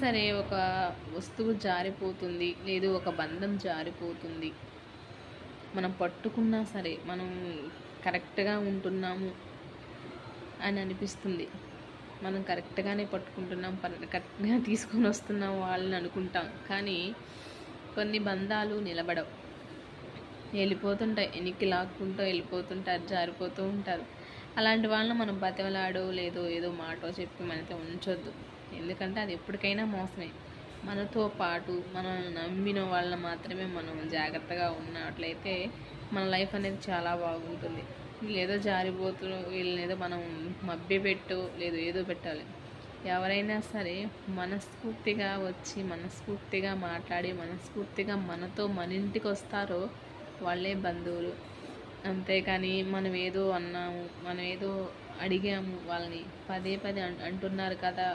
సరే ఒక వస్తువు జారిపోతుంది, లేదు ఒక బంధం జారిపోతుంది, మనం పట్టుకున్నా సరే మనం కరెక్ట్గా ఉంటున్నాము అని అనిపిస్తుంది. మనం కరెక్ట్గానే పట్టుకుంటున్నాం, కరెక్ట్గా తీసుకొని వస్తున్నాం వాళ్ళని అనుకుంటాం. కానీ కొన్ని బంధాలు నిలబడవు, వెళ్ళిపోతుంటాయి, ఎనికి లాక్కుంటూ వెళ్ళిపోతుంటారు, జారిపోతూ ఉంటారు. అలాంటి వాళ్ళని మనం బతిమలాడో లేదో ఏదో మాటో చెప్పి మనతో ఉంచొద్దు. ఎందుకంటే అది ఎప్పటికైనా మోసమే. మనతో పాటు మనం నమ్మిన వాళ్ళని మాత్రమే మనం జాగ్రత్తగా ఉన్నట్లయితే మన లైఫ్ అనేది చాలా బాగుంటుంది. లేదో జారిపోతూ వీళ్ళనేదో మనం మభ్యపెట్టో లేదో ఏదో పెట్టాలి. ఎవరైనా సరే మనస్ఫూర్తిగా వచ్చి మనస్ఫూర్తిగా మాట్లాడి మనస్ఫూర్తిగా మనతో మన ఇంటికి వస్తారో వాళ్ళే బంధువులు. అంతేకాని మనం ఏదో అన్నాము, మనం ఏదో అడిగాము, వాళ్ళని పదే పదే అంటున్నారు కదా